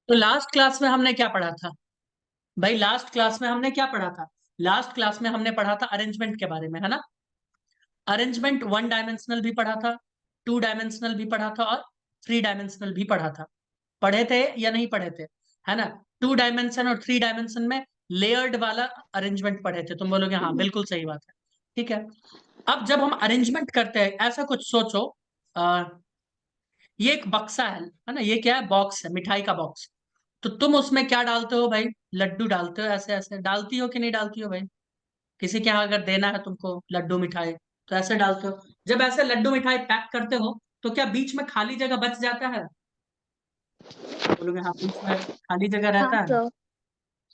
तो last class में हमने क्या पढ़ा था भाई? लास्ट क्लास में हमने क्या पढ़ा था? लास्ट क्लास में हमने पढ़ा था अरेंजमेंट के बारे में, है ना? अरेंजमेंट वन डायमेंशनल भी पढ़ा था, टू डायमेंशनल भी पढ़ा था और थ्री डायमेंशनल भी पढ़ा था। पढ़े थे या नहीं पढ़े थे? है ना? टू डायमेंशन और थ्री डायमेंशन में लेयर्ड वाला अरेंजमेंट पढ़े थे। तुम बोलोगे हाँ बिल्कुल सही बात है। ठीक है। अब जब हम अरेंजमेंट करते हैं, ऐसा कुछ सोचो। आ, ये एक बक्सा है ना? ये क्या है? बॉक्स है, मिठाई का बॉक्स। तो तुम उसमें क्या डालते हो भाई? लड्डू डालते हो। ऐसे ऐसे डालती हो कि नहीं डालती हो भाई? किसी के यहाँ अगर देना है तुमको लड्डू मिठाई, तो ऐसे डालते हो। जब ऐसे लड्डू मिठाई पैक करते हो, तो क्या बीच में खाली जगह बच जाता है? बोलोगे हाँ, बीच में खाली जगह हाँ रहता है ना। सर।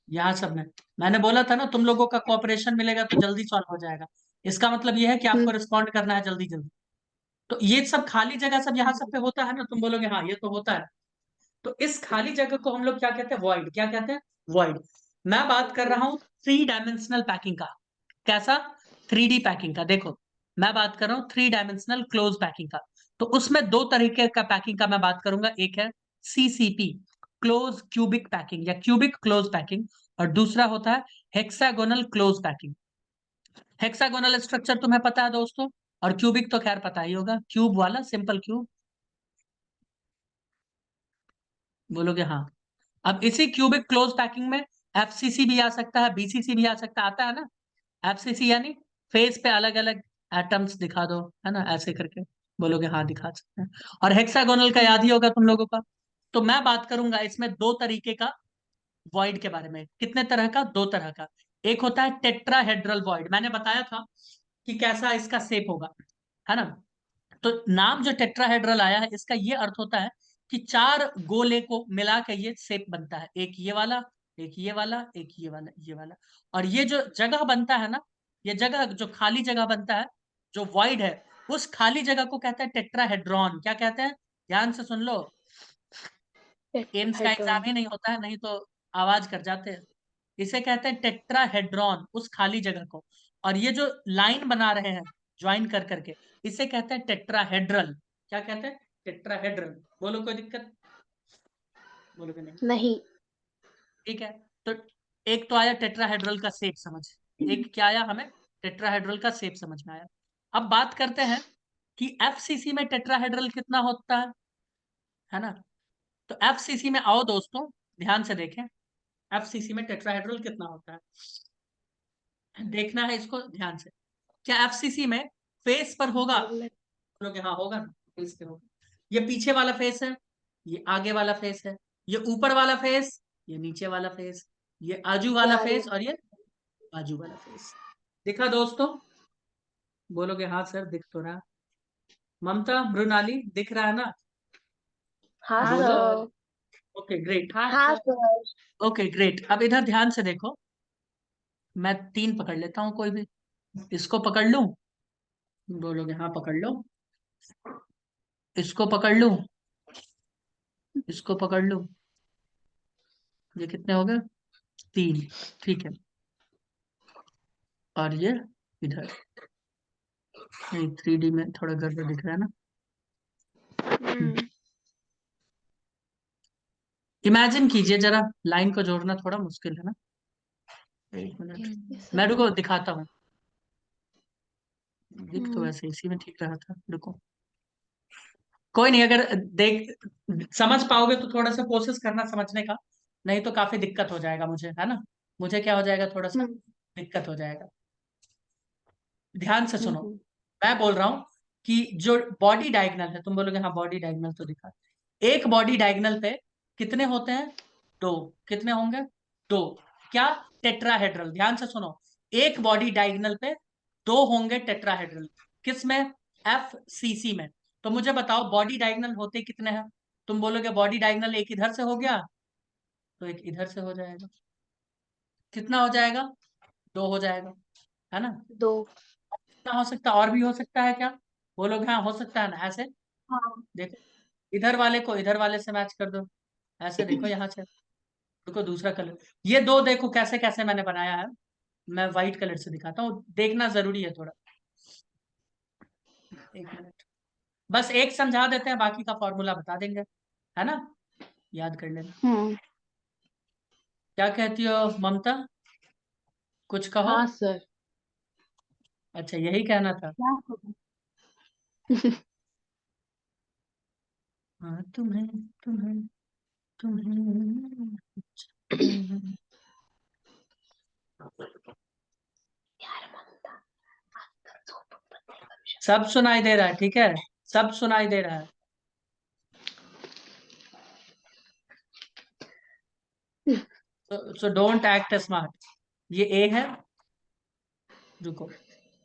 यहाँ सब में मैंने बोला था ना, तुम लोगों का कोऑपरेशन मिलेगा तो जल्दी सॉल्व हो जाएगा। इसका मतलब ये है कि आपको हम्म। रिस्पॉन्ड करना है जल्दी जल्दी। तो ये सब खाली जगह सब यहाँ सब पे होता है ना, तुम बोलोगे हाँ ये तो होता है। तो इस खाली जगह को हम लोग क्या कहते हैं? वॉइड। क्या कहते हैं? वॉइड। मैं बात कर रहा हूं थ्री डायमेंशनल पैकिंग का। कैसा? थ्री डी पैकिंग का। देखो, मैं बात कर रहा हूं थ्री डायमेंशनल क्लोज पैकिंग का। तो उसमें दो तरीके का पैकिंग का मैं बात करूंगा। एक है सीसीपी, क्लोज क्यूबिक पैकिंग या क्यूबिक क्लोज पैकिंग। और दूसरा होता है hexagonal close packing. Hexagonal structure तुम्हें पता है दोस्तों, और क्यूबिक तो खैर पता ही होगा, क्यूब वाला, सिंपल क्यूब। बोलोगे हाँ। अब इसी क्यूबिक क्लोज पैकिंग में एफसीसी भी आ सकता है, बीसीसी भी आ सकता है, आता है ना? एफसीसी यानी फेस पे अलग अलग एटम्स दिखा दो, है ना, ऐसे करके। बोलोगे हाँ दिखा सकते हैं। और हेक्सागोनल का याद ही होगा तुम लोगों का। तो मैं बात करूंगा इसमें दो तरीके का वॉइड के बारे में। कितने तरह का? दो तरह का। एक होता है टेट्राहेड्रल वॉइड। मैंने बताया था कि कैसा इसका शेप होगा, है ना? तो नाम जो टेट्राहेड्रल आया है, इसका ये अर्थ होता है कि चार गोले को मिला के ये शेप बनता है। एक ये वाला, एक ये वाला, एक ये वाला, ये वाला। और ये जो जगह बनता है ना, ये जगह जो खाली जगह बनता है, जो वॉइड है, उस खाली जगह को कहते हैं टेट्राहेड्रॉन। क्या कहते हैं? ध्यान से सुन लो। एम्स का एग्जाम टेट्राहेड्रॉन। ही नहीं होता है, नहीं तो आवाज कर जाते हैं। इसे कहते हैं टेट्राहेड्रॉन, उस खाली जगह को। और ये जो लाइन बना रहे हैं ज्वाइन कर करके, इसे कहते हैं टेट्राहेड्रल। क्या कहते हैं? टेट्राहेड्रल। बोलो कोई दिक्कत? बोलो कि नहीं? नहीं। ठीक है। तो एक तो आया टेट्राहेड्रल का शेप समझ। एक क्या आया हमें? टेट्राहेड्रल का शेप समझ में आया। अब बात करते हैं कि एफसीसी में टेट्राहेड्रल कितना होता है ना? तो एफसीसी में आओ दोस्तों, ध्यान से देखें। एफसीसी में टेट्राहेड्रल कितना होता है, देखना है इसको ध्यान से। क्या एफसीसी में फेस पर होगा? बोलोगे हाँ होगा ना, फेस पे होगा। ये पीछे वाला फेस है, ये आगे वाला फेस है, ये ऊपर वाला फेस, ये नीचे वाला फेस, ये आजू वाला यार फेस और ये बाजू वाला फेस। दिखा दोस्तों? बोलोगे हाँ सर दिख तो रहा। ममता, मृणाली, दिख रहा है ना? हाँ बोलो। सर। Okay great. हाँ सर। Okay great. अब इधर ध्यान से देखो। मैं तीन पकड़ लेता हूँ कोई भी। इसको पकड़ लूं? बोलोगे हाँ पकड़ लो। इसको पकड़ लूं? इसको पकड़ लूं? ये कितने हो गए? तीन। ठीक है। और ये इधर। नहीं, थ्री डी में थोड़ा गड़बड़ दिख रहा है ना। हम्म। इमेजिन कीजिए जरा, लाइन को जोड़ना थोड़ा मुश्किल है ना। एक मिनट, यस मैं सर। रुको दिखाता हूँ। दिख तो हम्म। वैसे इसी में ठीक रहा था, रुको। कोई नहीं, अगर देख समझ पाओगे तो थोड़ा सा कोशिश करना समझने का। नहीं तो काफी दिक्कत हो जाएगा मुझे, है ना? मुझे क्या हो जाएगा? थोड़ा सा हम्म। दिक्कत हो जाएगा। ध्यान से सुनो। हम्म। मैं बोल रहा हूँ कि जो बॉडी डायगनल है, तुम बोलोगे हाँ बॉडी डायगनल तो दिखा। एक बॉडी डायगनल पे कितने होते हैं? दो। कितने होंगे? दो। क्या? टेट्राहेड्रल। ध्यान से सुनो। एक बॉडी डायगनल पे दो होंगे टेट्राहेड्रल। किस में? एफ सी सी में। तो मुझे बताओ बॉडी डायगनल होते कितने हैं? तुम बोलोगे बॉडी डायगनल एक इधर से हो गया, तो एक इधर से हो जाएगा। कितना हो जाएगा? दो हो जाएगा, है ना? दो। कितना हो सकता है? और भी हो सकता है क्या? बोलोगे हाँ हो सकता है ना, ऐसे। हाँ। देखो, इधर वाले को इधर वाले से मैच कर दो। ऐसे देखो यहाँ से। देखो दूसरा कलर, ये दो देखो कैसे कैसे मैंने बनाया है। मैं व्हाइट कलर से दिखाता हूँ, देखना जरूरी है थोड़ा। एक मिनट, बस एक समझा देते हैं, बाकी का फॉर्मूला बता देंगे, है ना? याद कर लेना। हम्म। क्या कहती हो ममता, कुछ कहो। हाँ सर। अच्छा यही कहना था। क्या करूं? हाँ तुम्हें तुम्हें तुम्हें तुम्हें। यार ममता, आज तो सो सब सुनाई दे रहा है, ठीक है, सब सुनाई दे रहा है। So don't act smart. ये ए है, रुको,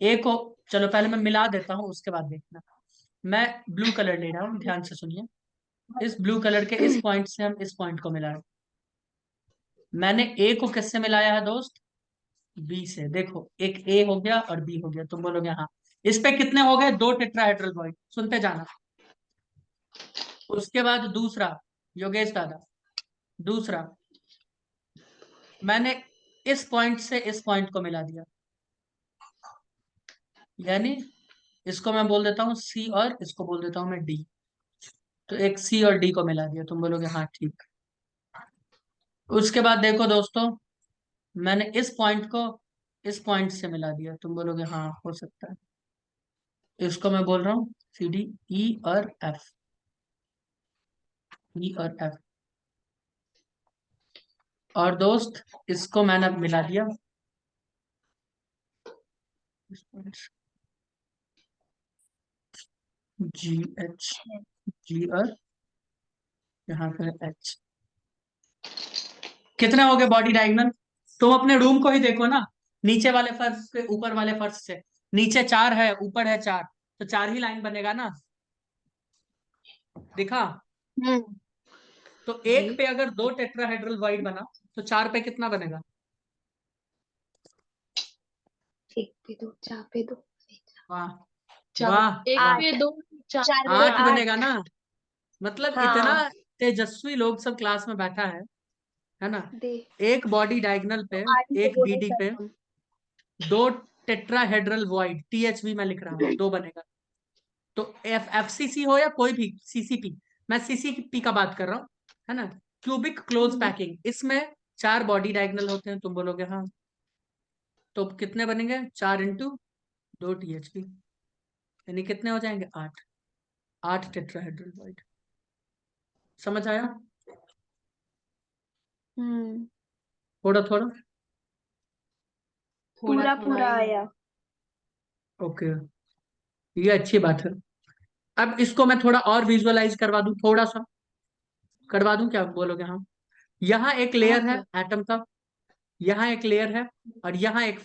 ए को चलो पहले मैं मिला देता हूँ, उसके बाद देखना। मैं ब्लू कलर ले रहा हूँ, ध्यान से सुनिए। इस ब्लू कलर के इस पॉइंट से हम इस पॉइंट को मिला रहे हैं। मैंने ए को किससे मिलाया है दोस्त? बी से। देखो एक ए हो गया और बी हो गया, तुम बोलोगे हाँ। इस पे कितने हो गए? 2 टेट्राहेड्रल बॉन्ड, सुनते जाना। उसके बाद दूसरा, योगेश दादा, दूसरा मैंने इस पॉइंट से इस पॉइंट को मिला दिया, यानी इसको मैं बोल देता हूँ सी और इसको बोल देता हूँ मैं डी। तो एक सी और डी को मिला दिया, तुम बोलोगे हाँ ठीक। उसके बाद देखो दोस्तों, मैंने इस पॉइंट को इस पॉइंट से मिला दिया, तुम बोलोगे हाँ हो सकता है। इसको मैं बोल रहा हूँ सी डी, ई और एफ, ई और एफ। और दोस्त इसको मैंने मिला दिया जी एच, जी और यहाँ पे एच। कितने हो गए बॉडी डायगोनल? तुम अपने रूम को ही देखो ना, नीचे वाले फर्श पे ऊपर वाले फर्श से, नीचे 4 है ऊपर है 4, तो 4 ही लाइन बनेगा ना, दिखा? हम्म। तो एक पे अगर 2 टेट्राहेड्रल वाइड बना तो 4 पे कितना बनेगा? एक पे दो, चार पे दो, वाह चार, वाह एक वाह। पे 2, चार चार पे पे 8 8। बनेगा ना, मतलब इतना हाँ तेजस्वी लोग सब क्लास में बैठा है ना। दे। एक बॉडी डायगोनल पे, तो आगे तो एक बोले बीडी सर पे हम। 2 टेट्राहेड्रल वॉइड, टीएचवी में लिख रहा हूँ, 2 बनेगा। तो एफसीसी हो या कोई भी सीसीपी, मैं सीसीपी का बात कर रहा हूँ, है ना। क्यूबिक क्लोज पैकिंग, इसमें 4 बॉडी डायगोनल होते हैं, तुम बोलोगे हाँ। तो कितने बनेंगे? 4 इंटू 2 टीएचपी, यानी कितने हो जाएंगे? 8, 8 टेट्राहेड्रल वॉइड। समझ आया? हम्म। थोड़ा थोड़ा। पूरा पूरा ही आया। ओके, ये अच्छी बात है। अब इसको मैं थोड़ा और विजुअलाइज करवा दूं, थोड़ा सा करवा दूं, क्या बोलोगे हाँ? यहाँ एक हाँ लेयर है सर। एटम का, यहाँ एक लेयर है, और यहाँ एक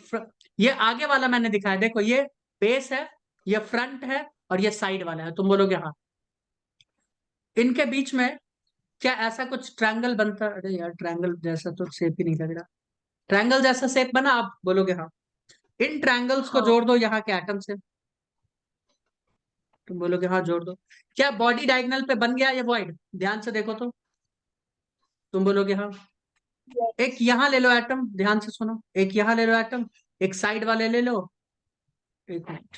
ये आगे वाला मैंने दिखाया, देखो ये बेस है, ये फ्रंट है, और ये साइड वाला है, तुम बोलोगे हाँ। इनके बीच में क्या ऐसा कुछ ट्रायंगल बनता? अरे यार ट्रायंगल जैसा तो शेप ही नहीं लग रहा। ट्रायंगल जैसा शेप बना? आप बोलोगे हाँ। इन ट्रायंगल्स को हाँ। जोड़ दो यहाँ के एटम से, तुम बोलोगे हाँ जोड़ दो। क्या बॉडी डायगोनल पे बन गया ये वॉइड? ध्यान से देखो तो, तुम बोलोगे हाँ। एक यहाँ ले लो एटम, ध्यान से सुनो, एक यहाँ ले लो एटम, एक साइड वाले ले लो, एक मिनट,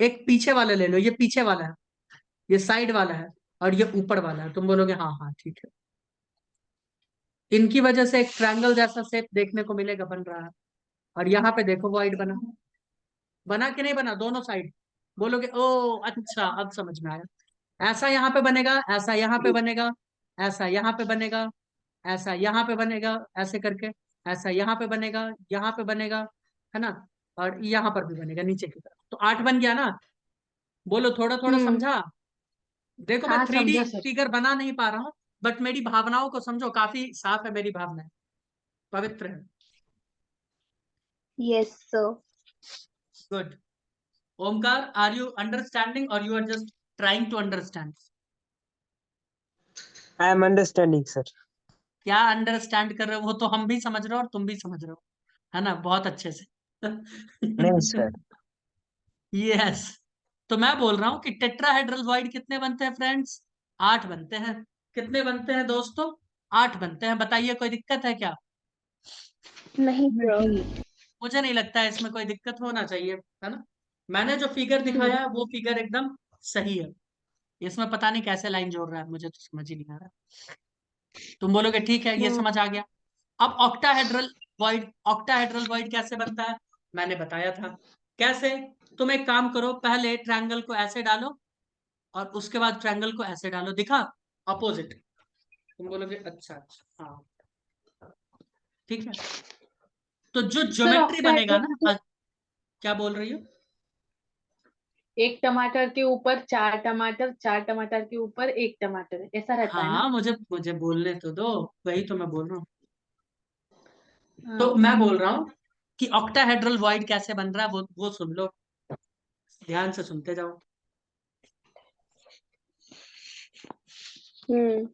एक पीछे वाले ले लो, ये पीछे वाला है, ये साइड वाला है, और ये ऊपर वाला है, तुम बोलोगे हाँ हाँ ठीक है। इनकी वजह से एक ट्रायंगल जैसा शेप देखने को मिलेगा, बन रहा है। और यहाँ पे देखो वॉइड बना, बना कि नहीं बना दोनों साइड? बोलोगे ओ अच्छा अब समझ में आया। ऐसा यहाँ पे बनेगा, ऐसा यहाँ पे बनेगा, ऐसा यहाँ पे बनेगा, ऐसा यहाँ पे बनेगा, ऐसे करके, ऐसा यहाँ पे बनेगा, यहाँ पे बनेगा, है ना, और यहाँ पर भी बनेगा नीचे की तरफ, तो 8 बन गया ना। बोलो थोड़ा थोड़ा हम्म। समझा? देखो मैं हाँ 3D समझा सर। फिगर बना नहीं पा रहा हूँ, बट मेरी भावनाओं को समझो, काफी साफ है मेरी भावनाएं, पवित्र है। Yes sir. Good. Omkar, are you understanding or you are just trying to understand? I am understanding, sir. क्या अंडरस्टैंड कर रहे हो? वो तो हम भी समझ रहे हो और तुम भी समझ रहे हो, है ना, बहुत अच्छे से। नहीं sir. यस। तो मैं बोल रहा हूँ कि टेट्राहेड्रल वॉइड कितने बनते हैं फ्रेंड्स? 8 बनते हैं। कितने बनते हैं दोस्तों? 8 बनते हैं। बताइए कोई दिक्कत है क्या? नहीं सर। नहीं। मुझे नहीं लगता है इसमें कोई दिक्कत होना चाहिए, है ना। मैंने जो फिगर दिखाया है वो फिगर एकदम सही है। इसमें पता नहीं कैसे लाइन जोड़ रहा है, मुझे तो समझ ही नहीं आ रहा। तुम बोलोगे ठीक है, ये हम्म। समझ आ गया। अब ऑक्टाहेड्रल वॉइड कैसे बनता है, मैंने बताया था कैसे। तुम एक काम करो, पहले ट्रायंगल को ऐसे डालो और उसके बाद ट्रायंगल को ऐसे डालो, दिखा अपोजिट। तुम बोलोगे अच्छा अच्छा, हाँ ठीक है। तो जो सर ज्योमेट्री बनेगा ऑक्टाहेड्रल ना, क्या बोल रही हो? एक टमाटर के ऊपर चार टमाटर, चार टमाटर के ऊपर एक टमाटर, ऐसा रहता है ना? हाँ, मुझे मुझे बोलने तो दो, वही तो मैं बोल रहा हूँ। तो हाँ। मैं बोल रहा हूँ कि ऑक्टाहेड्रल वॉइड कैसे बन रहा है, वो सुन लो, ध्यान से सुनते जाओ। हम्म।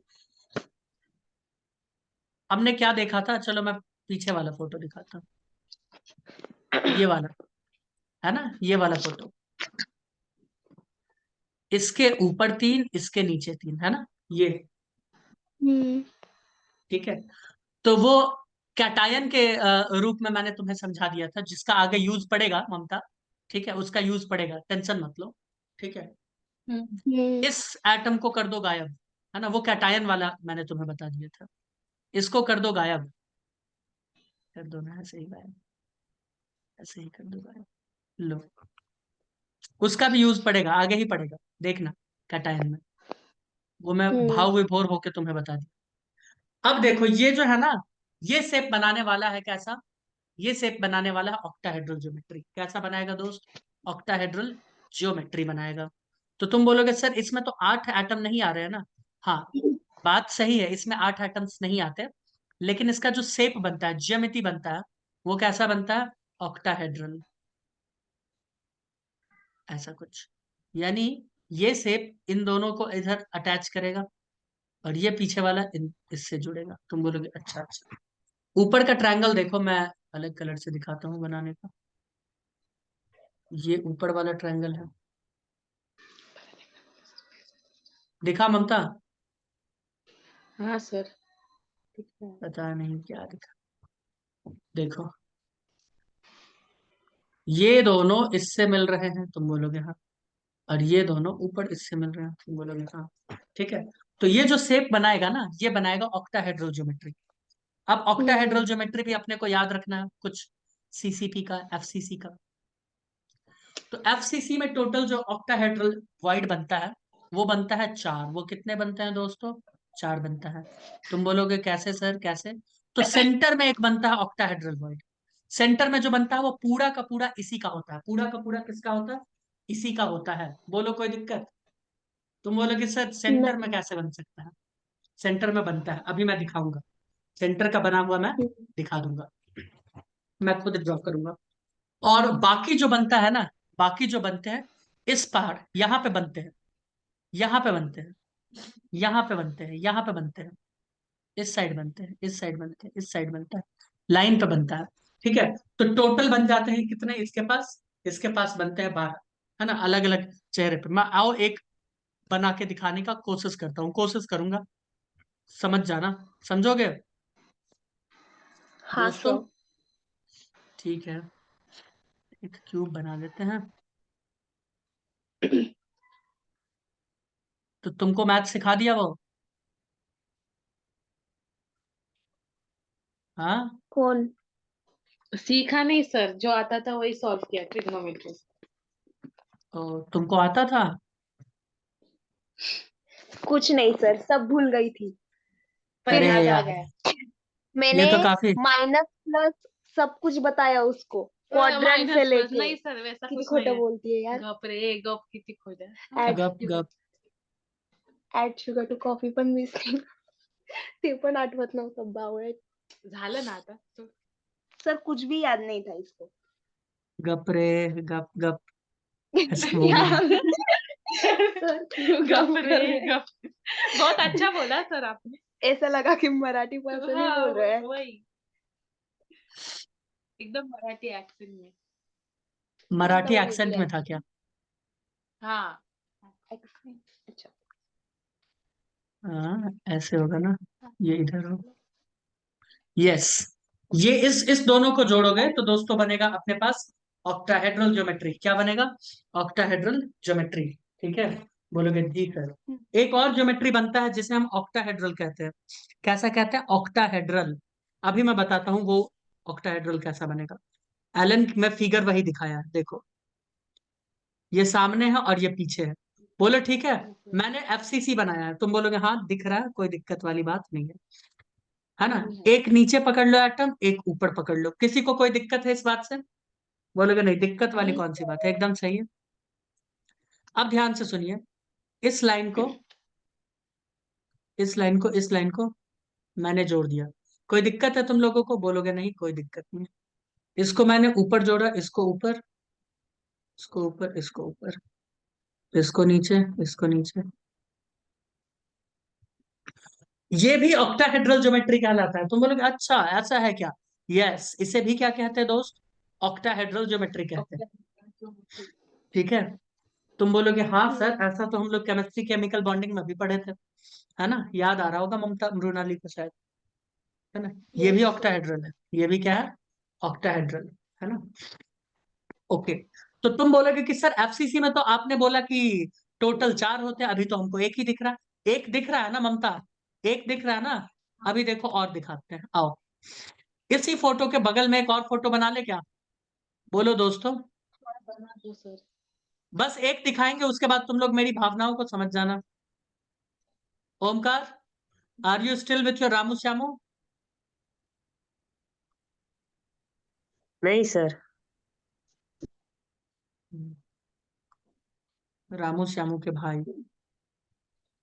हमने क्या देखा था, चलो मैं पीछे वाला फोटो दिखाता हूँ, ये वाला है ना, ये वाला फोटो। इसके ऊपर तीन, इसके नीचे तीन, है ना, ये हम्म। ठीक है। तो वो कैटायन के रूप में मैंने तुम्हें समझा दिया था, जिसका आगे यूज पड़ेगा ममता, ठीक है, उसका यूज पड़ेगा, टेंशन मत लो, ठीक है। हम्म। इस एटम को कर दो गायब, है ना, वो कैटायन वाला मैंने तुम्हें बता दिया था। इसको कर दो गायब, कर दो ना, ऐसे ही गायब, ऐसे ही कर दो गायब। लो, उसका भी यूज पड़ेगा, आगे ही पड़ेगा, देखना कैटायन में, वो मैं हम्म। भाव विभोर होके तुम्हें बता दिया। अब देखो, ये जो है ना, ये शेप बनाने वाला है कैसा, ये शेप बनाने वाला है ऑक्टाहेड्रल ज्योमेट्री। कैसा बनाएगा दोस्त, ऑक्टाहेड्रल ज्योमेट्री बनाएगा। तो तुम बोलोगे सर इसमें तो 8 एटम नहीं आ रहे हैं ना। हाँ, बात सही है, इसमें 8 एटम्स नहीं आते, लेकिन इसका जो शेप बनता है, ज्यामिति बनता है, वो कैसा बनता है, ऑक्टाहेड्रल, ऐसा कुछ। यानी ये शेप इन दोनों को इधर अटैच करेगा और ये पीछे वाला इससे जुड़ेगा। तुम बोलोगे अच्छा अच्छा। ऊपर का ट्रायंगल देखो, मैं अलग कलर से दिखाता हूँ बनाने का। ये ऊपर वाला ट्रायंगल है, दिखा ममता? हाँ सर, ठीक है। पता नहीं क्या दिखा, देखो ये दोनों इससे मिल रहे हैं, तुम बोलोगे हाँ, और ये दोनों ऊपर इससे मिल रहे हैं, तुम बोलोगे हाँ, ठीक है। तो ये जो शेप बनाएगा ना, ये बनाएगा ऑक्टाहेड्रल ज्योमेट्री। अब ऑक्टाहेड्रल हम्म। ज्योमेट्री भी अपने को याद रखना है कुछ, सीसीपी का, एफसीसी का। तो एफसीसी में टोटल जो ऑक्टाहेड्रल वॉइड बनता है, वो बनता है 4। वो कितने बनते हैं दोस्तों, 4 बनता है। तुम बोलोगे कैसे सर, कैसे? तो सेंटर में एक बनता है ऑक्टाहेड्रल वॉइड। सेंटर में जो बनता है वो पूरा का पूरा इसी का होता है, पूरा का पूरा किसका होता है, इसी का होता है। बोलो कोई दिक्कत? तुम बोलोगे सर सेंटर में नहीं। कैसे बन सकता है? सेंटर में बनता है, अभी मैं दिखाऊंगा, सेंटर का बना हुआ मैं हम्म। दिखा दूंगा, मैं खुद ड्रॉ करूंगा। और बाकी जो बनता है ना, बाकी जो बनते हैं, इस पहाड़ यहाँ पे बनते हैं, यहाँ पे बनते हैं, यहाँ पे बनते हैं, यहाँ पे बनते हैं, इस साइड बनते हैं, इस साइड बनते हैं, इस साइड बनता है, लाइन पे बनता है, ठीक है। तो टोटल बन जाते हैं कितने इसके पास बनते हैं 12, है ना, अलग अलग चेहरे पे। मैं आओ एक बना के दिखाने का कोशिश करता हूँ, कोशिश करूंगा, समझ जाना, समझोगे हाँ दोस्तों? सर। ठीक है, एक क्यूब बना लेते हैं। तो तुमको मैथ सिखा दिया वो? हाँ, कौन? सीखा नहीं सर, जो आता था वही सॉल्व किया, ट्रिग्नोमेट्री। तो तुमको आता था? कुछ नहीं सर, सब भूल गई थी, पर अरे याद आ यार, गया। ये मैंने तो काफी, माइनस प्लस सब कुछ बताया उसको, क्वाड्रेंट से माइनस प्लस लेके। नहीं सर, वैसा किती कुछ नहीं खोटं है। बोलतीये यार। गप रे गप, किती खोट आहे. ऍड गप गप। ऍड शुगर टू कॉफी पण मिसिंग, ते पण आठवत नव्हतं बावळट। झालं ना आता. सर कुछ भी याद नहीं था इसको। गप रे, गप गप, ऐसे बोल रहे हैं। सर क्यों गप गम रे कर रहे हैं? गप. बहुत अच्छा बोला सर आपने. ऐसा लगा कि मराठी पर्सन ही हाँ बोल रहे हैं। वही, एकदम मराठी एक्सेंट में. मराठी एकदम एक्सेंट वेगळं में था क्या? हाँ. accent. अच्छा। हाँ, ऐसे होगा ना, ये इधर हो, यस। ये इस दोनों को जोड़ोगे तो दोस्तों बनेगा अपने पास ऑक्टाहेड्रल ज्योमेट्री। क्या बनेगा, ऑक्टाहेड्रल ज्योमेट्री, ठीक है। बोलोगे जी सर। एक और ज्योमेट्री बनता है जिसे हम ऑक्टाहेड्रल कहते हैं। कैसा कहते हैं? ऑक्टाहेड्रल। अभी मैं बताता हूँ वो ऑक्टाहेड्रल कैसा बनेगा। एलन में फिगर वही दिखाया है, देखो ये सामने है और ये पीछे है। बोलो ठीक है, मैंने एफसीसी बनाया है। तुम बोलोगे हाँ दिख रहा है, कोई दिक्कत वाली बात नहीं है ना। एक नीचे पकड़ लो एटम, एक ऊपर पकड़ लो। किसी को कोई दिक्कत है इस बात से? बोलोगे नहीं, दिक्कत वाली नहीं कौन सी बात है, एकदम सही है। अब ध्यान से सुनिए, इस लाइन को इस लाइन को मैंने जोड़ दिया। कोई दिक्कत है तुम लोगों को? बोलोगे नहीं कोई दिक्कत नहीं है। इसको मैंने ऊपर जोड़ा, इसको ऊपर, इसको ऊपर, इसको ऊपर, इसको नीचे, इसको नीचे। ये भी ऑक्टाहेड्रल ज्योमेट्री कहलाता है। तुम बोलोगे अच्छा ऐसा है क्या? यस, इसे भी क्या कहते हैं दोस्त? ऑक्टाहेड्रल ज्योमेट्री कहते हैं। ठीक है, तुम बोलोगे हाँ सर ऐसा तो हम लोग केमिस्ट्री केमिकल बॉन्डिंग में भी पढ़े थे, है ना, याद आ रहा होगा ममता मृणाली को शायद, है ना। ये भी ऑक्टाहेड्रल है, ये भी क्या है? ऑक्टाहेड्रल, है ना। ओके, तो तुम बोलोगे कि सर एफसीसी में तो आपने बोला कि टोटल 4 होते हैं, अभी तो हमको एक ही दिख रहा है। एक दिख रहा है ना ममता, एक दिख रहा है ना। अभी देखो और दिखाते हैं, आओ। इसी फोटो के बगल में एक और फोटो बना ले क्या? बोलो दोस्तों। बना दो सर। बस एक दिखाएंगे, उसके बाद तुम लोग मेरी भावनाओं को समझ जाना। Omkar, are you still with your Ramu Shyamu? नहीं सर। रामू श्यामू के भाई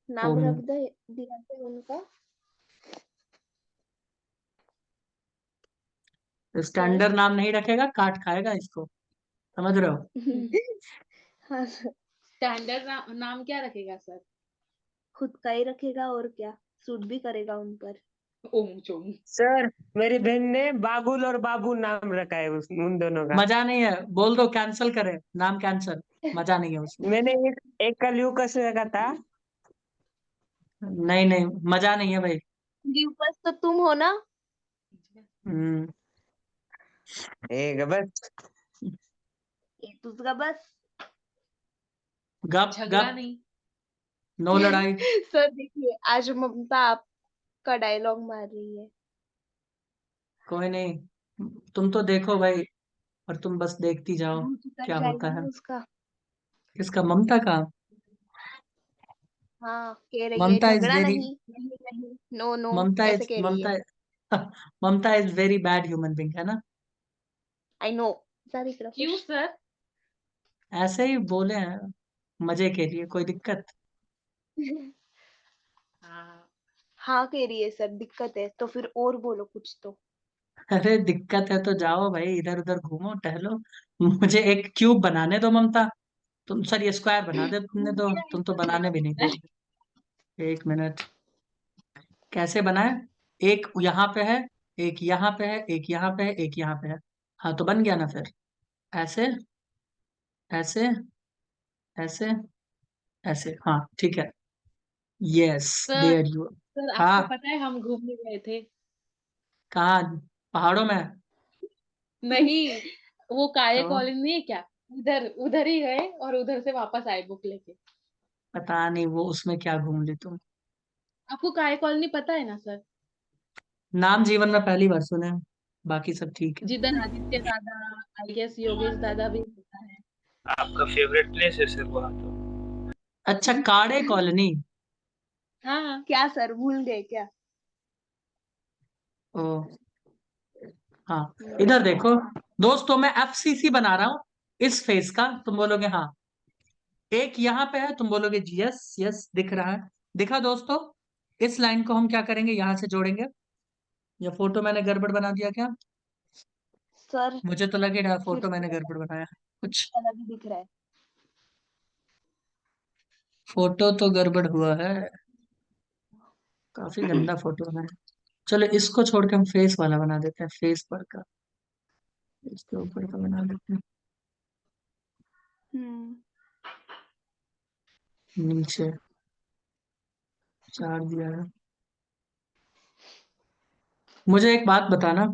नाम ओम। रख दे दिया थे उनका। स्टैंडर्ड नाम नहीं रखेगा, काट खाएगा इसको, समझ रहे हो। हाँ सर, स्टैंडर्ड नाम क्या रखेगा सर? खुद का ही रखेगा और क्या, सूट भी करेगा उन पर। ओम चोम। सर मेरी बहन ने बाबुल और बाबू नाम रखा है उन दोनों का। मजा नहीं है, बोल दो कैंसिल करे, नाम कैंसिल, मजा नहीं है उसमें। मैंने एक का ल्यूकस रखा था। नहीं नहीं, मजा नहीं है भाई। ल्यूकस तो तुम हो ना। हम्म, एक बस। ये तुझका बस। गप झगड़ा गप, नहीं। नो लड़ाई। सर देखिए आज ममता आपका डायलॉग मार रही है। कोई नहीं, तुम तो देखो भाई, और तुम बस देखती जाओ मुंह चिकन क्या होता जाएगा है। ना उसका। किसका? ममता का? हाँ कह रही है ममता इज झगड़ा वेरी नहीं नहीं नहीं, नो नो ममता ऐसे इज कह रही है। Mamta is very bad human being, है ना। I know. सारी तरफ क्यों सर? ऐसे ही बोले हैं मजे के लिए, कोई दिक्कत? हाँ। हाँ कह रही है सर, दिक्कत है तो फिर और बोलो कुछ तो। अरे दिक्कत है तो जाओ भाई, इधर उधर घूमो टहलो। मुझे एक क्यूब बनाने दो ममता। तुम सर ये स्क्वायर बना दे तुमने, तो तुम तो बनाने भी नहीं दे रही। एक मिनट, कैसे बनाए? एक यहाँ पे है, एक यहाँ पे है, एक यहाँ पे है, एक यहाँ पे है। हाँ तो बन गया ना फिर। ऐसे, ऐसे, ऐसे, ऐसे, हाँ ठीक है। Yes, sir there you. Sir हाँ, आपको पता है हम घूमने गए थे? कहाँ? पहाड़ों में? नहीं, वो काय तो कॉलोनी नहीं है क्या? उधर उधर ही गए और उधर से वापस आए बुक लेके। पता नहीं वो उसमें क्या घूम ली तुम। आपको काय कॉलोनी पता है ना सर? नाम जीवन में पहली बार सुने हैं, बाकी सब ठीक है। जिधर आदित्य दादा, आई गेस योगेश दादा भी होता है। आपका फेवरेट प्लेस है सर वहाँ तो। अच्छा, काड़े कॉलोनी। हाँ। क्या सर भूल गए क्या। ओ हाँ, इधर देखो दोस्तों, मैं एफसीसी बना रहा हूँ इस फेस का। तुम बोलोगे हाँ। एक यहाँ पे है, तुम बोलोगे जी यस यस दिख रहा है। दिखा दोस्तों। इस लाइन को हम क्या करेंगे, यहाँ से जोड़ेंगे। ये फोटो मैंने गड़बड़ बना दिया क्या? सर मुझे तो लग ही रहा फिर फोटो मैंने से गड़बड़ बनाया कुछ। अलग ही दिख रहा है। फोटो तो गड़बड़ हुआ है, काफी गंदा फोटो है। चलो इसको छोड़ के हम फेस वाला बना देते हैं, फेस पर का, इसके ऊपर का बना देते हैं। हम्म। नीचे 4 दिया है। मुझे एक बात बताना,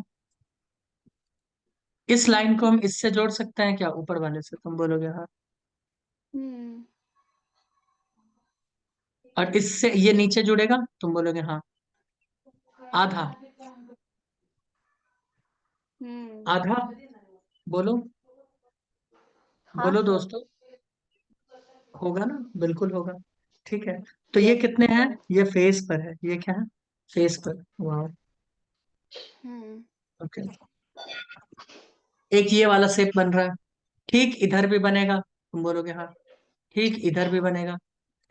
इस लाइन को हम इससे जोड़ सकते हैं क्या, ऊपर वाले से? तुम बोलोगे हाँ। हम्म। और इससे ये नीचे जुड़ेगा, तुम बोलोगे हाँ। आधा, आधा, बोलो हाँ बोलो सर। दोस्तों, होगा ना, बिल्कुल होगा। ठीक है, तो ये कितने हैं, ये फेस पर है, ये क्या है, फेस पर। वाह, ओके। एक ये वाला शेप बन रहा है, ठीक इधर भी बनेगा, तुम बोलोगे हाँ। ठीक इधर भी बनेगा,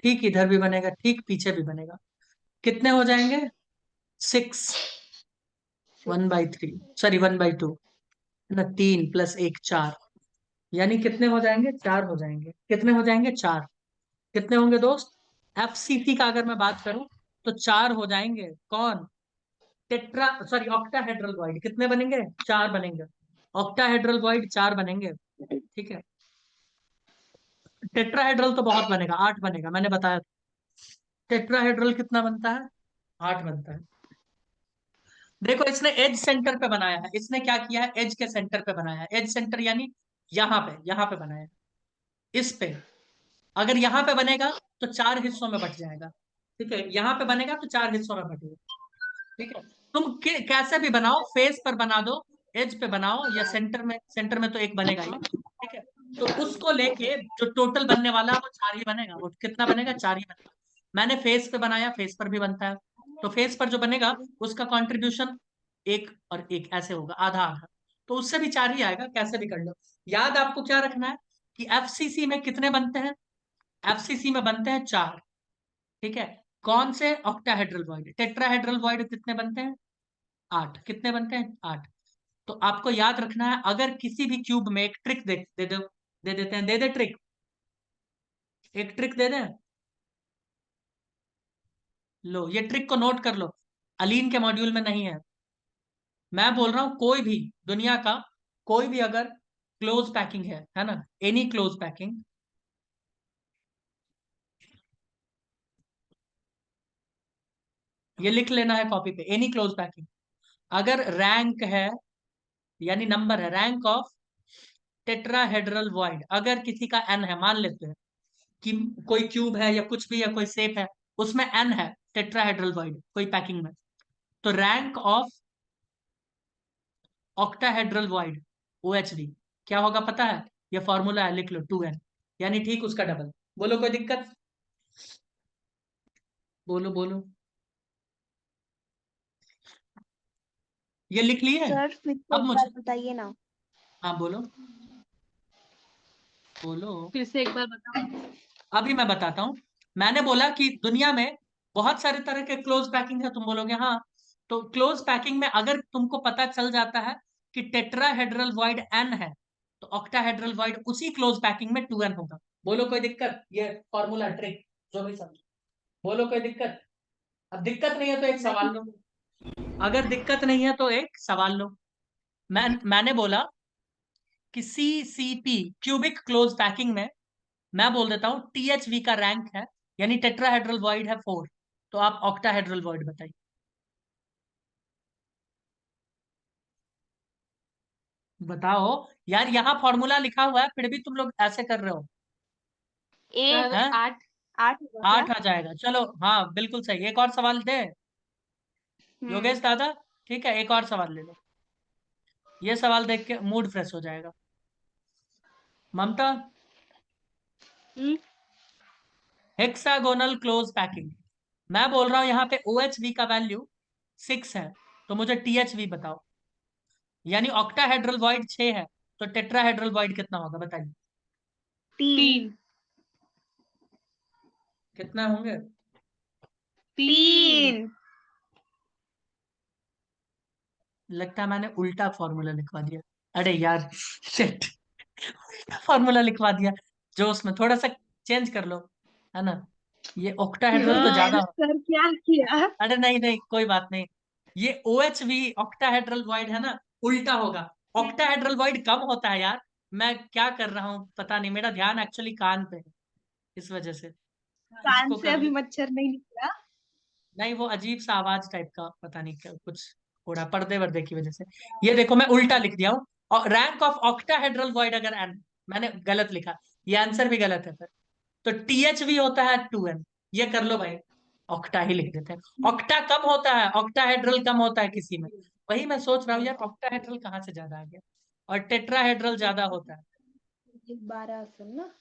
ठीक इधर भी बनेगा, ठीक पीछे भी बनेगा। कितने हो जाएंगे, 6, 1/3, सॉरी 1/2, है ना, 3 + 1 4, यानी कितने हो जाएंगे, 4 हो जाएंगे। कितने हो जाएंगे, 4। कितने होंगे दोस्त, एफसीसी का अगर मैं बात करूं तो 4 हो जाएंगे। कौन, टेट्रा सॉरी ऑक्टाहेड्रल वॉइड कितने बनेंगे, 4 बनेंगे। ऑक्टाहेड्रल वॉइड 4 बनेंगे, ठीक है। टेट्राहेड्रल तो बहुत बनेगा, 8 बनेगा, मैंने बताया। टेट्राहेड्रल कितना बनता है, 8 बनता है। देखो इसने एज सेंटर पे बनाया है, इसने क्या किया है, एज के सेंटर पे बनाया है। एज सेंटर यानी यहाँ पे बनाया है, इस पे। अगर यहाँ पे बनेगा तो 4 हिस्सों में बट जाएगा, ठीक है। यहाँ पे बनेगा तो 4 हिस्सों में बटेगा, ठीक है। तुम कैसे भी बनाओ, फेस पर बना दो, एज पे बनाओ, या सेंटर में तो एक बनेगा ही, ठीक है। तो उसको लेके जो टोटल बनने वाला है वो 4 ही बनेगा। वो कितना बनेगा, 4 ही बनेगा। मैंने फेस पे बनाया, फेस पर भी बनता है, तो फेस पर जो बनेगा उसका कंट्रीब्यूशन एक और एक ऐसे होगा, आधा आधा। तो उससे भी 4 ही आएगा, कैसे भी कर लो। याद आपको क्या रखना है कि एफसीसी में कितने बनते हैं, एफसीसी में बनते हैं 4, ठीक है। कौन से, ऑक्टाहेड्रल वॉइड। टेट्राहेड्रल वॉइड कितने बनते हैं, 8। कितने बनते हैं, 8। तो आपको याद रखना है, अगर किसी भी क्यूब में एक ट्रिक दे दो, दे देते हैं, दे दे ट्रिक, एक ट्रिक दे दें। लो ये ट्रिक को नोट कर लो, अलीन के मॉड्यूल में नहीं है। मैं बोल रहा हूं कोई भी दुनिया का, कोई भी अगर क्लोज पैकिंग है ना, एनी क्लोज पैकिंग, ये लिख लेना है कॉपी पे, एनी क्लोज पैकिंग, अगर रैंक है यानी नंबर है, रैंक ऑफ टेट्राहेड्रल वॉइड, अगर किसी का एन है, मान लेते हैं कि कोई क्यूब है या कुछ भी, या कोई शेप है, उसमें एन है टेट्राहेड्रल वॉइड कोई पैकिंग में, तो rank of octahedral void, OHV, क्या होगा पता है, ये फॉर्मूला है, लिख लो, 2n, यानी ठीक उसका डबल। बोलो कोई दिक्कत, बोलो बोलो, ये लिख लिए। सर फिर से अब एक मुझे, बार बताइए ना। हाँ बोलो बोलो, फिर से एक बार बताओ। अभी मैं बताता हूं। मैंने बोला कि दुनिया में बहुत सारे तरह के क्लोज पैकिंग है, तुम बोलोगे हाँ। तो क्लोज पैकिंग में अगर तुमको पता चल जाता है कि टेट्राहेड्रल वॉइड n है, तो ऑक्टाहेड्रल वॉइड उसी क्लोज पैकिंग में 2n होगा। बोलो कोई दिक्कत, ये फॉर्मूला ट्रिक जो भी समझो, बोलो कोई दिक्कत। अब दिक्कत नहीं है तो एक नहीं। सवाल लो, अगर दिक्कत नहीं है तो एक सवाल लो। मैंने बोला कि CCP क्यूबिक क्लोज पैकिंग में, मैं बोल देता हूं THV का रैंक है, यानी टेट्राहेड्रल वॉइड है 4, तो आप ऑक्टाहेड्रल वॉइड बताइए। बताओ यार, यहाँ फॉर्मूला लिखा हुआ है, फिर भी तुम लोग ऐसे कर रहे हो, एक सर हैं। 8। 8 होगा क्या? 8 आ जाएगा, चलो हाँ बिल्कुल सही। एक और सवाल दे, योगेश दादा, ठीक है, एक और सवाल ले लो, ये सवाल देख के मूड फ्रेश हो जाएगा। ममता, हम्म, हेक्सागोनल क्लोज पैकिंग, मैं बोल रहा हूं यहाँ पे OHV का वैल्यू 6 है, तो मुझे THV बताओ, यानी ऑक्टाहेड्रल वॉइड 6 है, तो टेट्राहेड्रल वॉइड कितना होगा बताइए, 3। 3। कितना होंगे। 3। 3। लगता है मैंने उल्टा फॉर्मूला लिखवा दिया, अरे यार शिट, उल्टा फॉर्मूला लिखवा दिया, जोश में थोड़ा सा चेंज कर लो, है ना। ये ऑक्टाहेड्रल तो ज्यादा, सर क्या किया? अरे नहीं नहीं कोई बात नहीं, ये OHV ऑक्टाहेड्रल वॉइड है ना, उल्टा होगा। ऑक्टाहेड्रल वॉइड कम होता है यार, मैं क्या कर रहा हूँ पता नहीं, मेरा ध्यान एक्चुअली कान पे है, इस वजह से कान इसको से कर अभी ले। मच्छर नहीं निकला। नहीं वो अजीब सा आवाज टाइप का, पता नहीं क्या कुछ हो रहा, पर्दे वर्दे की वजह से। ये देखो मैं उल्टा लिख दिया हूँ, और रैंक ऑफ ऑक्टाहेड्रल वॉइड अगर n, मैंने गलत लिखा, ये आंसर भी गलत है फिर। तो THV होता है 2n, ये कर लो भाई, ऑक्टा ही लिख देते हैं। ऑक्टा कम होता है, ऑक्टाहेड्रल कम होता है किसी में। वही मैं सोच रहा हूँ यार, ऑक्टाहेड्रल कहाँ से ज्यादा आ गया, और टेट्राहेड्रल ज्यादा होता है। 12 आसन ना।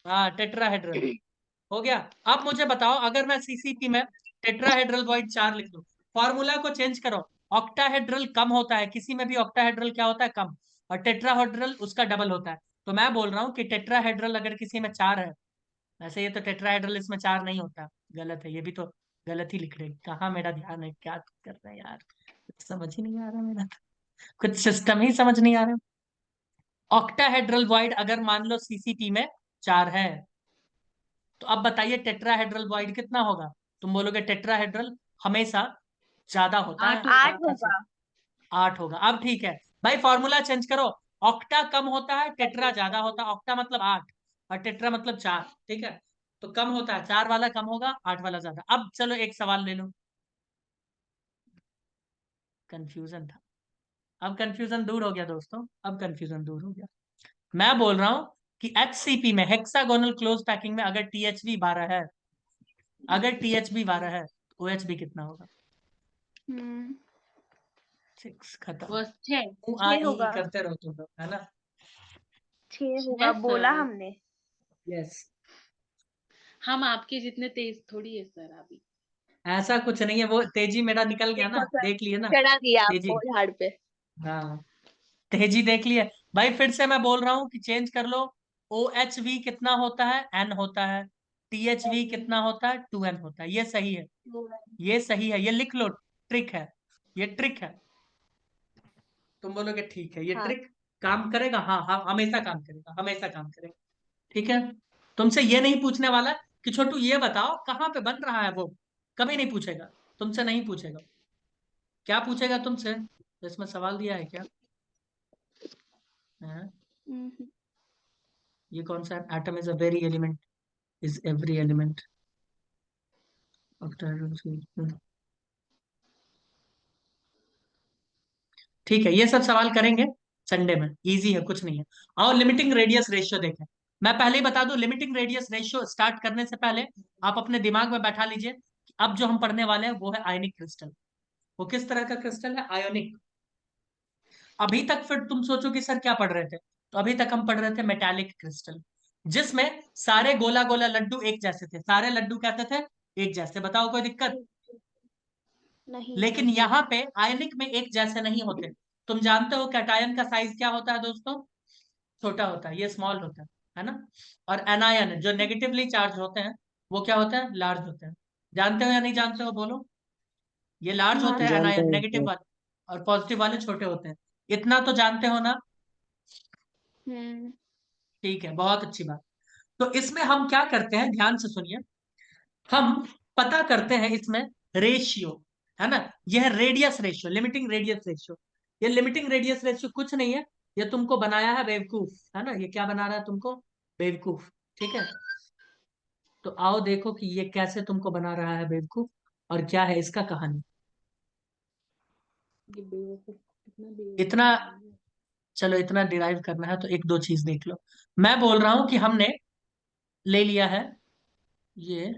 हाँ टेट्राहेड्रल हो गया। अब मुझे बताओ, अगर मैं सीसीपी में टेट्राहेड्रल वॉइड 4 लिख दूं, फॉर्मूला को चेंज करो। ऑक्टाहेड्रल कम होता है किसी में भी, ऑक्टाहेड्रल क्या होता है, कम, और टेट्राहेड्रल उसका डबल होता है। तो मैं बोल रहा हूँ कि टेट्राहेड्रल अगर किसी में 4 है, वैसे ये तो टेट्राहेड्रल इसमें 4 नहीं होता, गलत है ये भी, तो गलत ही लिख रहे हैं। कहाँ मेरा ध्यान है, क्या कर रहे हैं यार, कुछ समझ ही नहीं आ रहा मेरा तो। कुछ सिस्टम ही समझ नहीं आ रहा। ऑक्टाहेड्रल वॉइड अगर मान लो सीसीपी में 4 है, तो अब बताइए टेट्राहेड्रल वॉइड कितना होगा। तुम बोलोगे टेट्राहेड्रल हमेशा ज्यादा होता है 8 ऑक्टा से। होगा। 8 होगा। अब ठीक है भाई, फॉर्मूला चेंज करो। ऑक्टा कम होता है, टेट्रा ज्यादा होता है। ऑक्टा मतलब 8 और टेट्रा मतलब 4, ठीक है। तो कम होता है, 4 वाला कम होगा, 8 वाला ज्यादा। अब चलो एक सवाल ले लो, कंफ्यूजन था, अब कंफ्यूजन दूर हो गया दोस्तों, अब कंफ्यूजन दूर हो गया। मैं बोल रहा हूं कि एचसीपी में, हेक्सागोनल क्लोज पैकिंग में, अगर टीएचबी 12 है, अगर टीएचबी 12 है तो ओएचबी कितना होगा। 6 खत्म। बस 6। आ 6 होगा। करते रहो तुम लोग, है ना। 6 होगा बोला हमने। यस। हम आपके जितने तेज थोड़ी है सर अभी। ऐसा कुछ नहीं है, वो तेजी मेरा निकल गया ना, देखो सर, देख लिए ना। चढ़ा दिया तेजी, आपको झाड़ पे। हाँ तेजी देख लिए। भाई फिर से मैं बोल रहा हूँ कि चेंज कर लो। ओ एच वी कितना होता है, एन होता है। टी एच वी कितना होता है, 2n होता है। ये सही है, ये सही है, ये लिख लो, ट्रिक है, ये ट्रिक है। तुम बोलोगे ठीक है, ये हाँ। ट्रिक काम करेगा, हाँ हाँ हमेशा काम करेगा, हमेशा काम करेगा, ठीक है। तुमसे ये नहीं पूछने वाला कि छोटू ये बताओ कहाँ पे बन रहा है, वो कभी नहीं पूछेगा, तुमसे नहीं पूछेगा। क्या पूछेगा तुमसे, तो इसमें सवाल दिया है क्या, हाँ? ये कौन सा, atom is a very element, is every element. ठीक है, ये सब सवाल करेंगे संडे में, इजी है, कुछ नहीं है। और लिमिटिंग रेडियस रेशियो देखें। मैं पहले ही बता दूं, लिमिटिंग रेडियस रेशियो स्टार्ट करने से पहले आप अपने दिमाग में बैठा लीजिए कि अब जो हम पढ़ने वाले हैं वो है आयनिक क्रिस्टल। वो किस तरह का क्रिस्टल है, आयोनिक। अभी तक फिर तुम सोचो कि सर क्या पढ़ रहे थे, तो अभी तक हम पढ़ रहे थे मेटालिक क्रिस्टल, जिसमें सारे गोला गोला लड्डू एक जैसे थे, सारे लड्डू कहते थे एक जैसे। बताओ कोई दिक्कत। नहीं। लेकिन यहाँ पे आयनिक में एक जैसे नहीं होते। तुम जानते हो कैटायन का साइज क्या होता है दोस्तों, छोटा होता है, ये स्मॉल होता है ना। और एनायन जो नेगेटिवली चार्ज होते हैं, वो क्या होता है, लार्ज होते हैं। जानते हो या नहीं जानते हो, बोलो। ये लार्ज हाँ। होते हैं जानते एनायन, हैं नेगेटिव सर। वाले, और पॉजिटिव वाले छोटे होते हैं। इतना तो जानते हो ना। हम्म। ठीक है, बहुत अच्छी बात। तो इसमें हम क्या करते हैं, ध्यान से सुनिए। हम पता करते हैं इसमें रेशियो, है ना। यह radius ratio, limiting radius ratio. ये लिमिटिंग रेडियस रेशियो कुछ नहीं है, ये तुमको बनाया है बेवकूफ, है ना। ये क्या बना रहा है तुमको, बेवकूफ, ठीक है। तो आओ देखो कि ये कैसे तुमको बना रहा है बेवकूफ, और क्या है इसका कहानी। ये बेवकूफ, कितना इतना, बेवकूफ। चलो इतना डिराइव करना है तो एक दो चीज देख लो। मैं बोल रहा हूं कि हमने ले लिया है ये,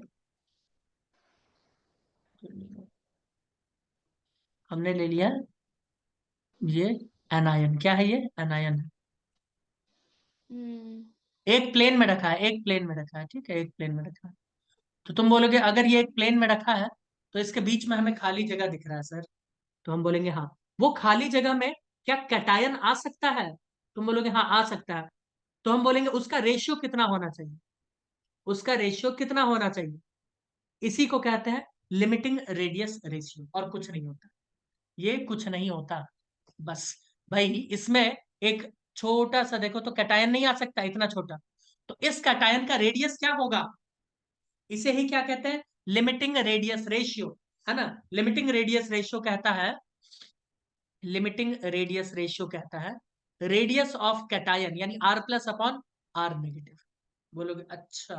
हमने ले लिया ये एनायन। क्या है ये, एनायन है। एक प्लेन में रखा है, एक प्लेन में रखा है, ठीक है, एक प्लेन में रखा है। तो तुम बोलोगे अगर ये एक प्लेन में रखा है तो इसके बीच में हमें खाली जगह दिख रहा है सर, तो हम बोलेंगे हाँ। वो खाली जगह में क्या कैटायन आ सकता है, तुम बोलोगे हाँ आ सकता है। तो हम बोलेंगे उसका रेशियो कितना होना चाहिए, उसका रेशियो कितना होना चाहिए। इसी को कहते हैं लिमिटिंग रेडियस रेशियो, और कुछ नहीं होता, ये कुछ नहीं होता। बस भाई इसमें एक छोटा सा देखो तो कैटायन नहीं आ सकता इतना छोटा, तो इस कैटायन का रेडियस क्या होगा, इसे ही क्या कहते हैं, लिमिटिंग रेडियस रेशियो, है ना। लिमिटिंग रेडियस रेशियो कहता है, लिमिटिंग रेडियस रेशियो कहता है रेडियस ऑफ कैटायन, यानी R plus upon R negative. बोलोगे अच्छा,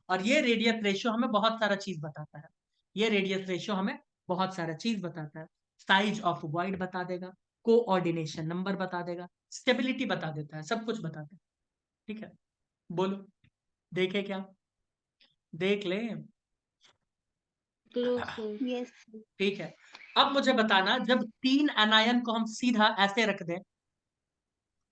और ये रेडियस रेशियो हमें बहुत सारा चीज बताता है, ये रेडियस रेशियो हमें बहुत सारा चीज बताता है। साइज ऑफ वॉइड बता देगा, कोऑर्डिनेशन नंबर बता देगा, स्टेबिलिटी बता देता है, सब कुछ बताता है, ठीक है। बोलो, देखे क्या, देख ले। Close sir. यस। ठीक है, अब मुझे बताना, जब 3 एनायन को हम सीधा ऐसे रख दें,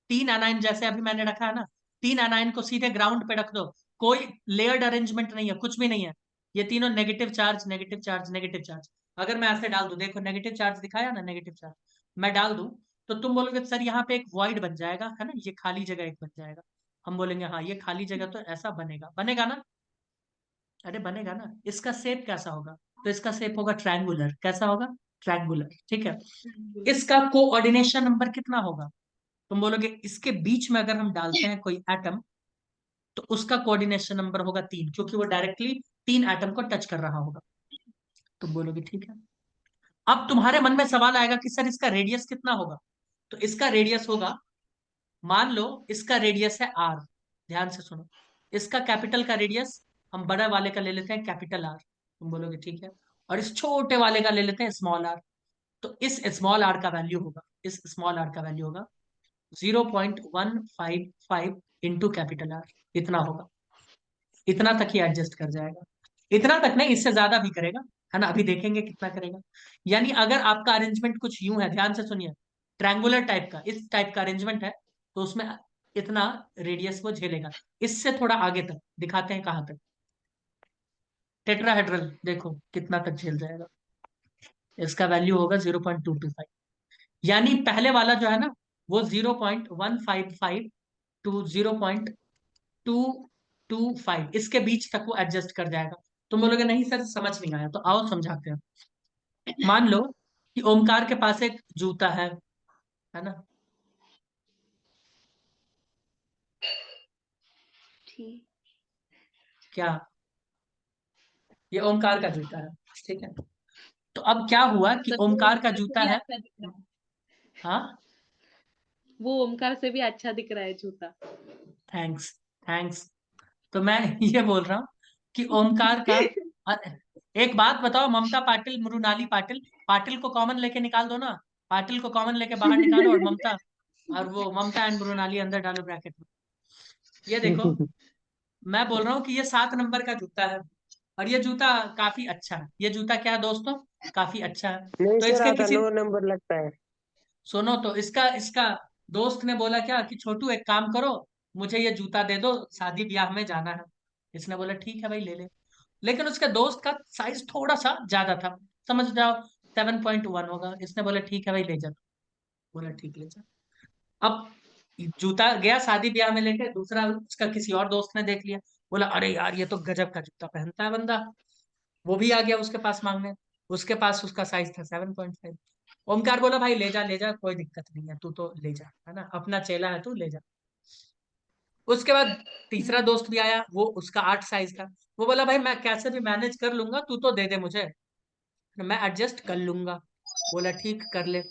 3 एनायन जैसे अभी मैंने रखा है ना, 3 एनायन को सीधे ग्राउंड पे रख दो, कोई लेयर्ड अरेंजमेंट नहीं है, कुछ भी नहीं है, ये तीनों negative charge negative charge negative charge. अगर मैं ऐसे डाल दूं, देखो नेगेटिव चार्ज दिखाया ना, नेगेटिव चार्ज मैं डाल दूं, तो तुम बोलोगे सर यहाँ पे एक वॉइड बन जाएगा, है ना, ये खाली जगह एक बन जाएगा। हम बोलेंगे हाँ ये खाली जगह, तो ऐसा बनेगा, बनेगा ना, अरे बनेगा ना। इसका शेप कैसा होगा, तो इसका शेप होगा ट्रायंगुलर। कैसा होगा, ट्रायंगुलर। ठीक है, इसका कोऑर्डिनेशन नंबर कितना होगा, तुम बोलोगे इसके बीच में अगर हम डालते हैं कोई एटम, तो उसका कोऑर्डिनेशन नंबर होगा 3, क्योंकि वो डायरेक्टली 3 एटम को टच कर रहा होगा। तुम बोलोगे ठीक है। अब तुम्हारे मन में सवाल आएगा कि सर इसका रेडियस कितना होगा, तो इसका रेडियस होगा, मान लो इसका रेडियस है आर, ध्यान से सुनो, इसका कैपिटल का रेडियस हम बड़ा वाले का ले लेते हैं कैपिटल आर। तुम बोलोगे ठीक है, और इस छोटे वाले का ले लेते हैं स्मॉल आर। तो इस स्मॉल आर का वैल्यू होगा, इस स्मॉल आर का वैल्यू होगा 0.155 इंटू कैपिटल आर, इतना होगा। इतना तक ही एडजस्ट कर जाएगा, इतना तक नहीं, इससे ज्यादा भी करेगा, है ना, अभी देखेंगे कितना करेगा। यानी अगर आपका अरेंजमेंट कुछ यूं है, ध्यान से सुनिए, ट्रायंगुलर टाइप का, इस टाइप का अरेंजमेंट है, तो उसमें इतना रेडियस वो झेलेगा। इससे थोड़ा आगे तक दिखाते हैं, कहां तक, टेट्राहेड्रल देखो कितना तक झेल जाएगा, इसका वैल्यू होगा 0.225। यानी पहले वाला जो है ना, वो 0.155 टू 0.225, इसके बीच तक वो एडजस्ट कर जाएगा। तुम बोलोगे नहीं सर समझ नहीं आया, तो आओ समझाते हैं। मान लो कि ओमकार के पास एक जूता है ना, ठीक। क्या, ये ओमकार का जूता है, ठीक है। तो अब क्या हुआ कि सर वो ओमकार का ओमकार से जूता भी है, अच्छा दिख रहा है। हाँ, वो ओमकार से भी अच्छा दिख रहा है जूता। Thanks thanks. तो मैं ये बोल रहा हूँ कि ओमकार का, एक बात बताओ, ममता पाटिल, मृणाली पाटिल, पाटिल को कॉमन लेके निकाल दो ना, पाटिल को कॉमन लेके बाहर निकालो, और ममता, और वो ममता एंड मृणाली अंदर डालो ब्रैकेट में। ये देखो, मैं बोल रहा हूँ कि ये 7 नंबर का जूता है, और ये जूता काफी अच्छा है। ये जूता क्या है दोस्तों, काफी अच्छा है। नहीं तो सर, इसके आता किसी, 9 नंबर लगता है। सुनो तो, इसका इसका दोस्त ने बोला क्या कि छोटू एक काम करो, मुझे ये जूता दे दो, शादी ब्याह में जाना है। इसने बोला ठीक है भाई ले ले। लेकिन उसके दोस्त का साइज थोड़ा सा ज्यादा था, समझ जाओ 7.1 होगा। इसने बोला ठीक है भाई ले जा। बोला ठीक ले जा। अब जूता गया शादी ब्याह में लेके, दूसरा उसका किसी और दोस्त ने देख लिया, बोला अरे यार ये तो गजब का जूता पहनता है बंदा, वो भी आ गया उसके पास मांगने। उसके पास उसका साइज था 7.5। ओमकार बोला भाई ले जा कोई दिक्कत नहीं है, तू तो ले जा, है ना, अपना चेला है तू ले जा। उसके बाद तीसरा दोस्त भी आया, वो उसका 8 साइज था। वो बोला भाई मैं कैसे भी मैनेज कर लूंगा, तू तो दे दे मुझे, मैं एडजस्ट कर लूंगा। बोला ठीक कर ले।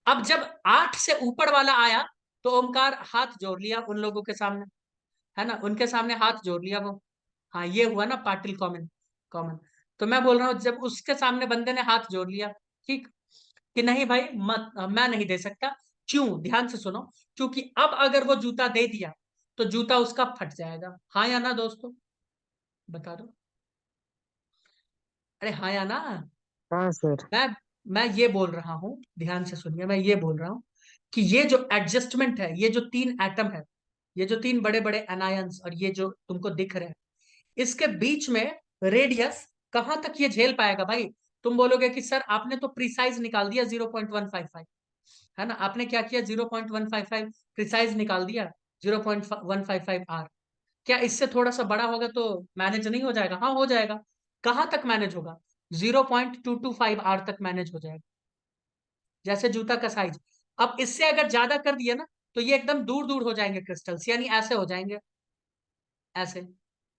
अब जब 8 से ऊपर वाला आया, तो ओमकार हाथ जोड़ लिया उन लोगों के सामने, है ना, उनके सामने हाथ जोड़ लिया वो। हाँ ये हुआ ना पाटिल कॉमन, कॉमन। तो मैं बोल रहा हूँ जब उसके सामने बंदे ने हाथ जोड़ लिया, ठीक, कि नहीं भाई मत, मैं नहीं दे सकता। क्यों, ध्यान से सुनो, क्योंकि अब अगर वो जूता दे दिया, तो जूता उसका फट जाएगा। हाँ या ना दोस्तों, बता दो, अरे हाँ या ना। हाँ सर। मैं मैं ये बोल रहा हूँ, ध्यान से सुनिए, मैं ये बोल रहा हूँ कि ये जो एडजस्टमेंट है, ये जो 3 एटम है, ये जो 3 बड़े बड़े एनायंस, और ये जो तुमको दिख रहे हैं, इसके बीच में रेडियस कहां तक ये झेल पाएगा भाई। तुम बोलोगे कि सर आपने तो प्रिसाइज निकाल दिया 0.155, है ना, आपने क्या किया 0.155 प्रिसाइज निकाल दिया, 0.155 आर। क्या इससे थोड़ा सा बड़ा होगा तो मैनेज नहीं हो जाएगा, हाँ हो जाएगा। कहां तक मैनेज होगा, 0.225 आर तक मैनेज हो जाएगा, जैसे जूता का साइज। अब इससे अगर ज्यादा कर दिया ना, तो ये एकदम दूर दूर हो जाएंगे क्रिस्टल्स, यानी ऐसे हो जाएंगे, ऐसे।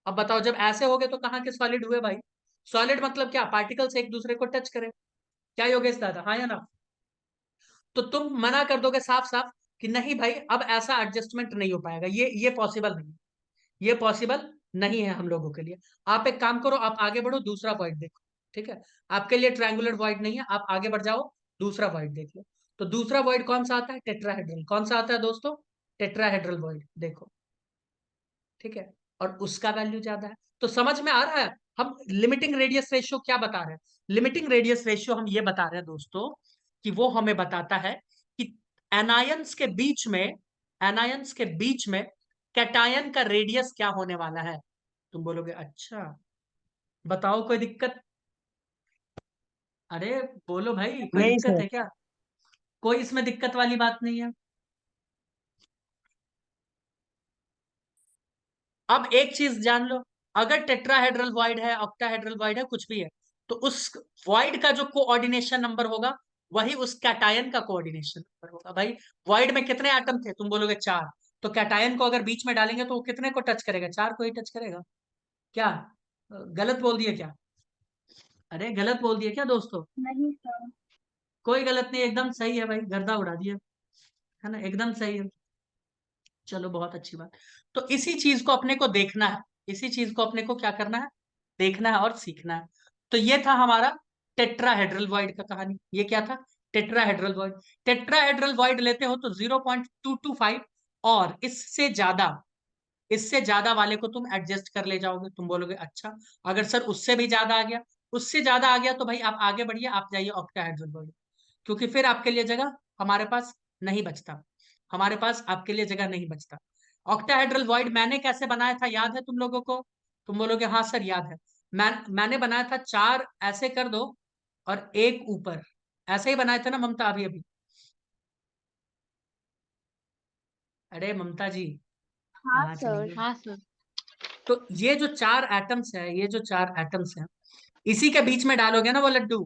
अब बताओ जब ऐसे हो गए तो कहाँ के सॉलिड हुए भाई। सॉलिड मतलब क्या, पार्टिकल्स एक दूसरे को टच करें। क्या योगेश दादा, हाँ या ना। तो तुम मना कर दोगे साफ साफ कि नहीं भाई अब ऐसा एडजस्टमेंट नहीं हो पाएगा, ये पॉसिबल नहीं, ये पॉसिबल नहीं है हम लोगों के लिए। आप एक काम करो, आप आगे बढ़ो, दूसरा पॉइंट देखो, ठीक है। आपके लिए ट्रायंगुलर वॉइड नहीं है, आप आगे बढ़ जाओ, दूसरा वॉइड देख लो। तो दूसरा वॉइड कौन सा आता है, टेट्राहेड्रल। कौन सा आता है दोस्तों, टेट्राहेड्रल वॉइड देखो, ठीक है। और उसका वैल्यू ज्यादा है, तो समझ में आ रहा है हम लिमिटिंग रेडियस रेशियो क्या बता रहे हैं? लिमिटिंग रेडियस रेशियो हम ये बता रहे हैं दोस्तों कि वो हमें बताता है कि एनायंस के बीच में, एनायंस के बीच में कैटायन का रेडियस क्या होने वाला है। तुम बोलोगे अच्छा, बताओ कोई दिक्कत? अरे बोलो भाई, कोई नहीं दिक्कत सर। है क्या? कोई इसमें दिक्कत वाली बात नहीं है। अब एक चीज जान लो, अगर टेट्राहेड्रल वॉइड है, ऑक्टाहेड्रल वॉइड है, कुछ भी है, तो उस वॉइड का जो कोऑर्डिनेशन नंबर होगा वही उस कैटायन का कोऑर्डिनेशन नंबर होगा। भाई वॉइड में कितने एटम थे? तुम बोलोगे 4, तो कैटायन को अगर बीच में डालेंगे तो वो कितने को टच करेगा? 4 को ही टच करेगा। क्या गलत बोल दिया क्या? अरे गलत बोल दिया क्या दोस्तों? नहीं सर। कोई गलत नहीं, एकदम सही है भाई, गर्दा उड़ा दिया, है ना, एकदम सही है। चलो बहुत अच्छी बात। तो इसी चीज को अपने को देखना है, इसी चीज को अपने को क्या करना है? देखना है और सीखना है। तो ये था हमारा टेट्राहेड्रल वॉइड का कहानी। ये क्या था? Tetrahedral void. टेट्राहेड्रल वॉइड लेते हो तो 0.225, और इससे ज्यादा वाले को तुम एडजस्ट कर ले जाओगे। तुम बोलोगे अच्छा, अगर सर उससे भी ज्यादा आ गया, उससे ज्यादा आ गया तो भाई आप आगे बढ़िए, आप जाइए ऑक्टाहेड्रल वॉइड, क्योंकि फिर आपके लिए जगह हमारे पास नहीं बचता, हमारे पास आपके लिए जगह नहीं बचता। ऑक्टाहेड्रल वॉइड मैंने कैसे बनाया था याद है तुम लोगों को? तुम बोलोगे हाँ सर याद है। मैंने बनाया था 4 ऐसे कर दो और एक ऊपर, ऐसे ही बनाए थे ना ममता अभी अभी? अरे ममता जी हाँ कहाँ चली सर। गई? हाँ सर। तो ये जो 4 एटम्स है, ये जो 4 एटम्स हैं, इसी के बीच में डालोगे ना वो लड्डू,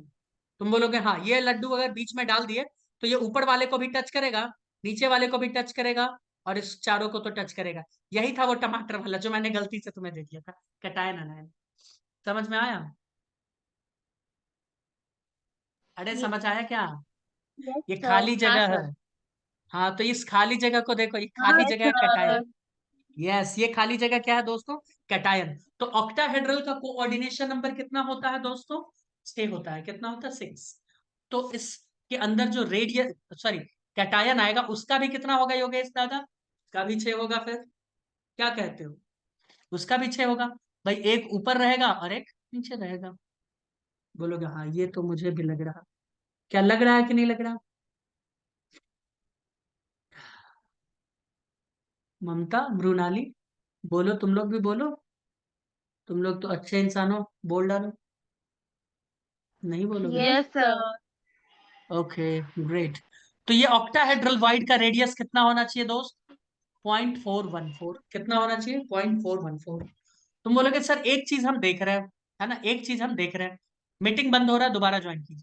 तुम बोलोगे हाँ, ये लड्डू अगर बीच में डाल दिए तो ये ऊपर वाले को भी टच करेगा, नीचे वाले को भी टच करेगा, और इस चारों को तो टच करेगा। यही था वो टमाटर वाला जो मैंने गलती से तुम्हें दे दिया था, कैटायन आनायन। समझ में आया? अरे समझ आया क्या? यस ये सर। खाली हाँ जगह है। सर। हाँ, तो इस खाली जगह को देखो, ये खाली यस जगह है कैटायन। सर। यस, ये खाली जगह क्या है दोस्तों? कैटायन। तो ऑक्टाहेड्रल का कोऑर्डिनेशन नंबर कितना होता है दोस्तों? 6 होता है। कितना होता है? 6। तो इसके अंदर जो रेडियस, सॉरी, कैटायन आएगा उसका भी कितना होगा योगेश दादा? उसका भी 6 होगा। फिर क्या कहते हो? उसका भी 6 होगा। भाई एक ऊपर रहेगा और एक नीचे रहेगा। बोलोगे हाँ ये तो मुझे भी लग रहा। क्या लग रहा है कि नहीं लग रहा? ममता, मृणाली, बोलो, तुम लोग भी बोलो, तुम लोग तो अच्छे इंसान हो, बोल डालो। नहीं बोलोगे? Yes yes sir. Sir. Okay, great. तो ये ऑक्टाहेड्रल वाइड का रेडियस कितना होना चाहिए दोस्त? 0.414। कितना होना चाहिए? 0.414। तुम बोलोगे सर एक चीज हम देख रहे हैं, है ना, एक चीज हम देख रहे हैं। मीटिंग बंद हो रहा है, दोबारा ज्वाइन कीजिए।